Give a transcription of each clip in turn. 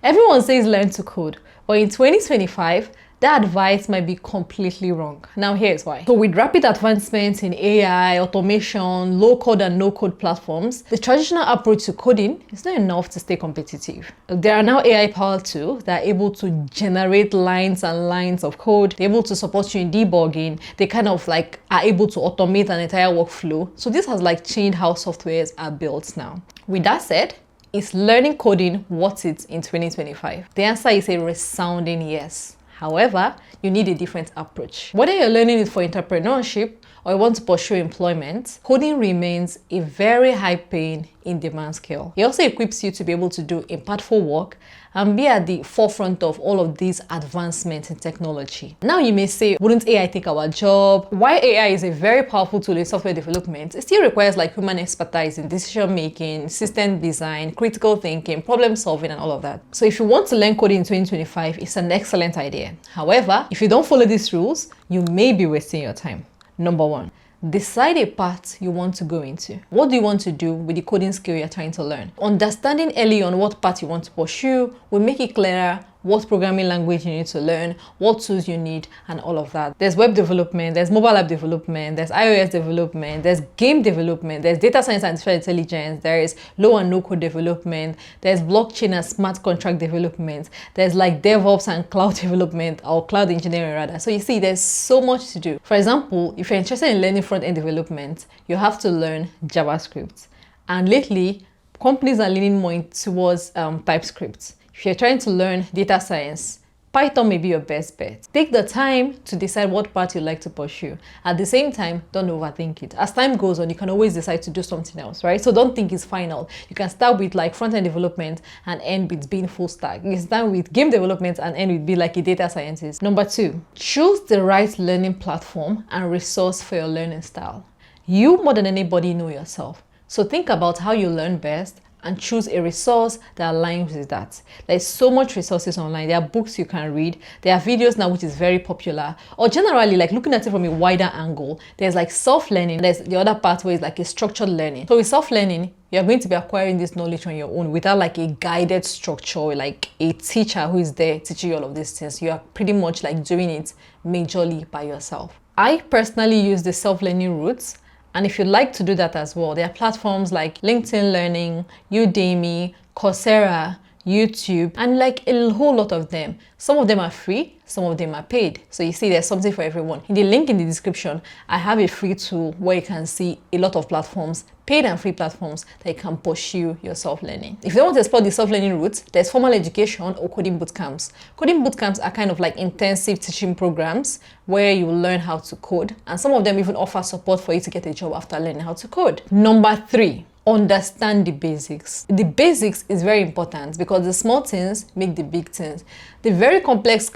Everyone says learn to code, but in 2025, that advice might be completely wrong. Now here's why. So with rapid advancements in AI, automation, low-code and no-code platforms, the traditional approach to coding is not enough to stay competitive. There are now AI-powered tools that are able to generate lines and lines of code. They're able to support you in debugging. They kind of like are able to automate an entire workflow. So this has like changed how softwares are built now. With that said, is learning coding worth it in 2025? The answer is a resounding yes. However, you need a different approach. Whether you're learning it for entrepreneurship or you want to pursue employment, coding remains a very high-paying, in-demand skill. It also equips you to be able to do impactful work and be at the forefront of all of these advancements in technology. Now you may say, wouldn't AI take our job? While AI is a very powerful tool in software development, it still requires like human expertise in decision making, system design, critical thinking, problem solving, and all of that. So if you want to learn coding in 2025, it's an excellent idea. However, if you don't follow these rules, you may be wasting your time. Number one, decide a path you want to go into. What do you want to do with the coding skill you're trying to learn? Understanding early on what path you want to pursue will make it clearer what programming language you need to learn, what tools you need, and all of that. There's web development, there's mobile app development, there's iOS development, there's game development, there's data science and artificial intelligence, there is low and no code development, there's blockchain and smart contract development, there's like DevOps and cloud development, or cloud engineering rather. So you see, there's so much to do. For example, if you're interested in learning front-end development, you have to learn JavaScript. And lately, companies are leaning more towards TypeScript. If you're trying to learn data science, Python may be your best bet. Take the time to decide what path you'd like to pursue. At the same time, don't overthink it. As time goes on, you can always decide to do something else, right? So don't think it's final. You can start with like front-end development and end with being full stack. You can start with game development and end with being like a data scientist. Number two, choose the right learning platform and resource for your learning style. You more than anybody know yourself. So think about how you learn best and choose a resource that aligns with that. There's so much resources online. There are books you can read. There are videos now, which is very popular. Or generally, like looking at it from a wider angle, there's like self-learning. There's the other part where it's like a structured learning. So with self-learning, you're going to be acquiring this knowledge on your own without like a guided structure, like a teacher who is there teaching you all of these things. You are pretty much like doing it majorly by yourself. I personally use the self-learning routes. And if you'd like to do that as well, there are platforms like LinkedIn Learning, Udemy, Coursera, YouTube, and like a whole lot of them. Some of them are free, some of them are paid. So you see, there's something for everyone. In the link in the description, I have a free tool where you can see a lot of platforms, paid and free platforms, that you can pursue your self-learning. If you don't want to explore the self-learning route, there's formal education or coding bootcamps. Coding bootcamps are kind of like intensive teaching programs where you learn how to code, and some of them even offer support for you to get a job after learning how to code. Number three, understand the basics. The basics is very important because the small things make the big things. The very complex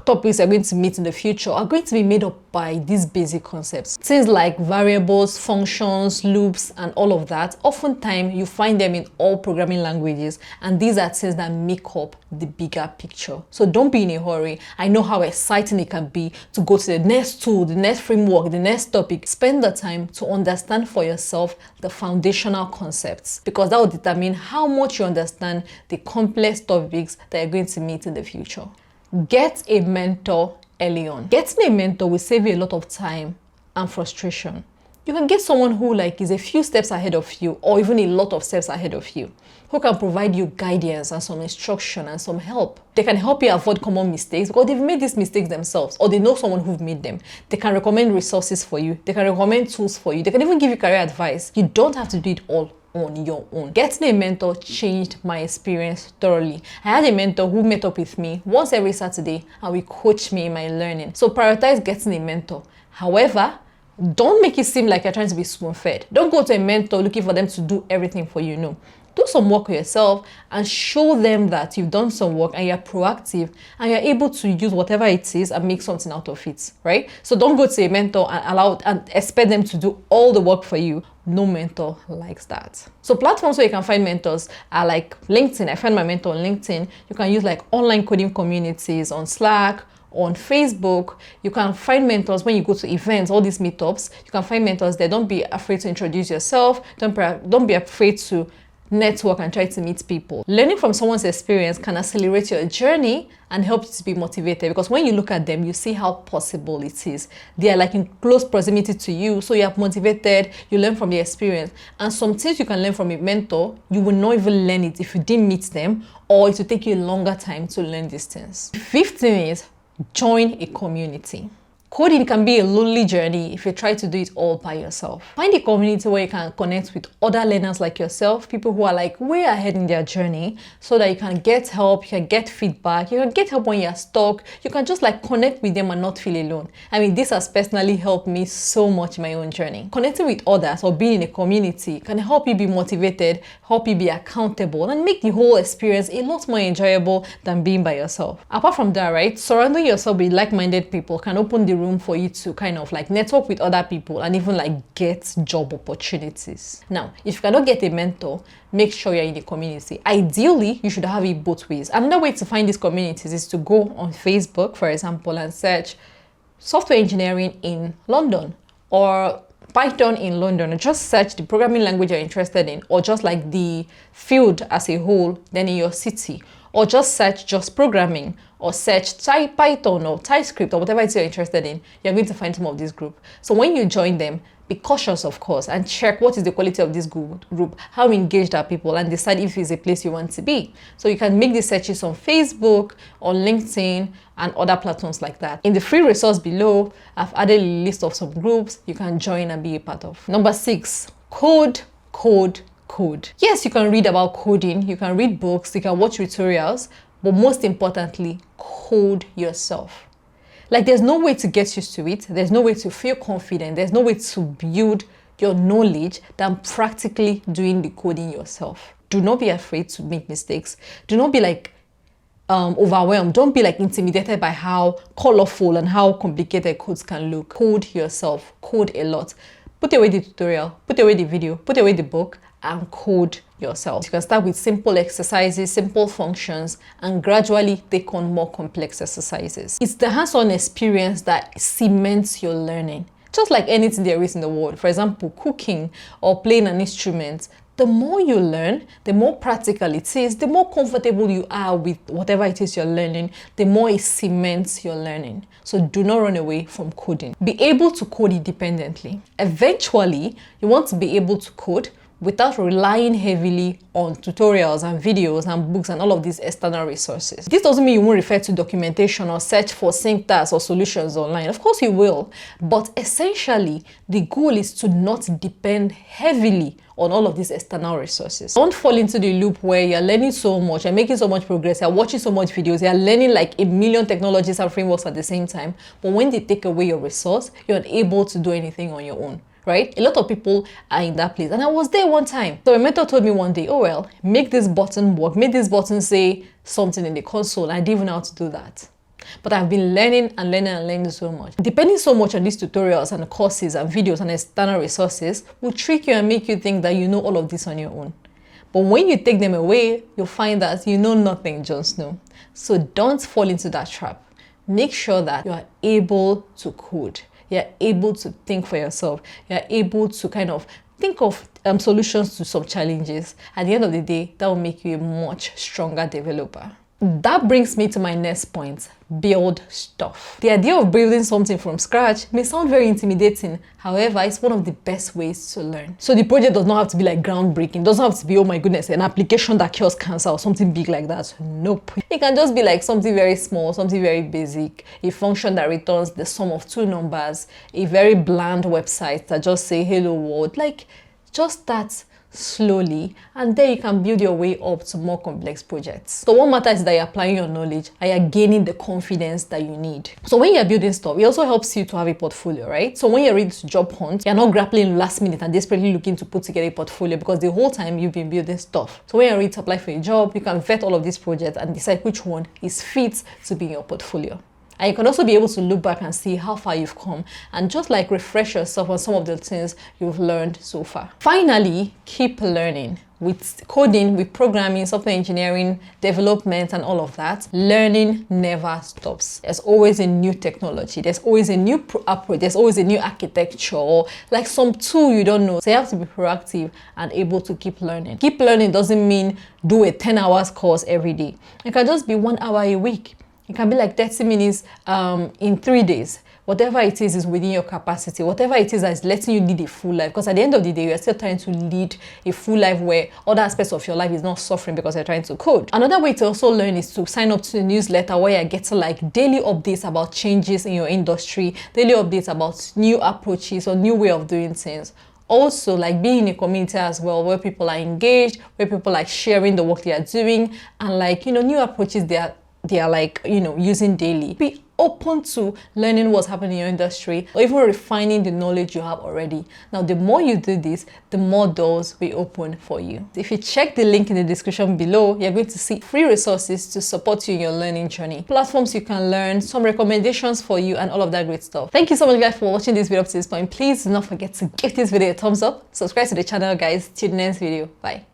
topics you're going to meet in the future are going to be made up by these basic concepts. Things like variables, functions, loops, and all of that. Oftentimes, you find them in all programming languages, and these are things that make up the bigger picture. So don't be in a hurry. I know how exciting it can be to go to the next tool, the next framework, the next topic. Spend the time to understand for yourself the foundational concepts, because that will determine how much you understand the complex topics that you're going to meet in the future. Get a mentor early on. Getting a mentor will save you a lot of time and frustration. You can get someone who like is a few steps ahead of you, or even a lot of steps ahead of you, who can provide you guidance and some instruction and some help. They can help you avoid common mistakes because they've made these mistakes themselves, or they know someone who've made them. They can recommend resources for you. They can recommend tools for you. They can even give you career advice. You don't have to do it all on your own. Getting a mentor changed my experience thoroughly. I had a mentor who met up with me once every Saturday and will coach me in my learning. So prioritize getting a mentor. However, don't make it seem like you're trying to be spoon-fed. Don't go to a mentor looking for them to do everything for you. No. Do some work yourself and show them that you've done some work and you're proactive and you're able to use whatever it is and make something out of it, right? So don't go to a mentor and expect them to do all the work for you. No mentor likes that. So platforms where you can find mentors are like LinkedIn. I find my mentor on LinkedIn. You can use like online coding communities on Slack, on Facebook. You can find mentors when you go to events, all these meetups. You can find mentors there. Don't be afraid to introduce yourself. Don't be afraid to network and try to meet people. Learning from someone's experience can accelerate your journey and help you to be motivated, because when you look at them, you see how possible it is. They are like in close proximity to you, so you are motivated, you learn from their experience. And some things you can learn from a mentor, you will not even learn it if you didn't meet them, or it will take you a longer time to learn these things. The fifth thing is join a community. Coding can be a lonely journey if you try to do it all by yourself. Find a community where you can connect with other learners like yourself, people who are like way ahead in their journey, so that you can get help, you can get feedback, you can get help when you're stuck, you can just like connect with them and not feel alone. I mean, this has personally helped me so much in my own journey. Connecting with others or being in a community can help you be motivated, help you be accountable, and make the whole experience a lot more enjoyable than being by yourself. Apart from that, right, surrounding yourself with like-minded people can open the room for you to kind of like network with other people and even like get job opportunities. Now, if you cannot get a mentor, make sure you're in a community. Ideally, you should have it both ways. Another way to find these communities is to go on Facebook, for example, and search software engineering in London or Python in London, or just search the programming language you're interested in, or just like the field as a whole, then in your city, or just search just programming, or search Python or TypeScript or whatever it is you're interested in. You're going to find some of this group. So when you join them, be cautious, of course, and check what is the quality of this group, how engaged are people, and decide if it's a place you want to be. So you can make the searches on Facebook, on LinkedIn, and other platforms like that. In the free resource below, I've added a list of some groups you can join and be a part of. Number 6, code. Yes, you can read about coding, you can read books, you can watch tutorials, but most importantly, code yourself. Like, there's no way to get used to it, there's no way to feel confident, there's no way to build your knowledge than practically doing the coding yourself. Do not be afraid to make mistakes. Do not be like overwhelmed. Don't be like intimidated by how colorful and how complicated codes can look. Code yourself, code a lot. Put away the tutorial, put away the video, put away the book, and code yourself. You can start with simple exercises, simple functions, and gradually take on more complex exercises. It's the hands-on experience that cements your learning. Just like anything there is in the world, for example, cooking or playing an instrument, the more you learn, the more practical it is, the more comfortable you are with whatever it is you're learning, the more it cements your learning. So do not run away from coding. Be able to code independently. Eventually, you want to be able to code without relying heavily on tutorials and videos and books and all of these external resources. This doesn't mean you won't refer to documentation or search for syntax or solutions online. Of course you will, but essentially the goal is to not depend heavily on all of these external resources. Don't fall into the loop where you're learning so much and making so much progress, you're watching so much videos, you're learning like a million technologies and frameworks at the same time, but when they take away your resource, you're unable to do anything on your own. Right? A lot of people are in that place, and I was there one time. So a mentor told me one day, oh well, make this button work, make this button say something in the console. I didn't even know how to do that. But I've been learning and learning so much. Depending so much on these tutorials and courses and videos and external resources will trick you and make you think that you know all of this on your own. But when you take them away, you'll find that you know nothing, just know. So don't fall into that trap. Make sure that you are able to code. You're able to think for yourself. You're able to kind of think of solutions to some challenges. At the end of the day, that will make you a much stronger developer. That brings me to my next point, build stuff. The idea of building something from scratch may sound very intimidating. However, it's one of the best ways to learn. So the project does not have to be like groundbreaking. It doesn't have to be, oh my goodness, an application that cures cancer or something big like that. Nope. It can just be like something very small, something very basic, a function that returns the sum of two numbers, a very bland website that just say hello world. Like, just start slowly, and then you can build your way up to more complex projects. So what matters is that you're applying your knowledge and you're gaining the confidence that you need. So when you're building stuff, it also helps you to have a portfolio, right? So when you're ready to job hunt, you're not grappling last minute and desperately looking to put together a portfolio, because the whole time you've been building stuff. So when you're ready to apply for a job, you can vet all of these projects and decide which one is fit to be in your portfolio. And you can also be able to look back and see how far you've come and just like refresh yourself on some of the things you've learned so far. Finally, keep learning. with coding, with programming, software engineering, development, and all of that, learning never stops. There's always a new technology. There's always a new approach. There's always a new architecture, or like some tool you don't know. So you have to be proactive and able to keep learning. Keep learning doesn't mean do a 10 hours course every day. It can just be 1 hour a week. It can be like 30 minutes in 3 days. Whatever it is within your capacity. Whatever it is that is letting you lead a full life. Because at the end of the day, you're still trying to lead a full life where other aspects of your life is not suffering because you're trying to code. Another way to also learn is to sign up to the newsletter where you're getting like daily updates about changes in your industry, daily updates about new approaches or new way of doing things. Also, like being in a community as well where people are engaged, where people are sharing the work they are doing, and like, new approaches they are like, using daily. Be open to learning what's happening in your industry, or even refining the knowledge you have already. Now, the more you do this, the more doors will open for you. If you check the link in the description below, you're going to see free resources to support you in your learning journey, platforms you can learn, some recommendations for you, and all of that great stuff. Thank you so much, guys, for watching this video up to this point. Please do not forget to give this video a thumbs up, subscribe to the channel, guys. Till the next video. Bye.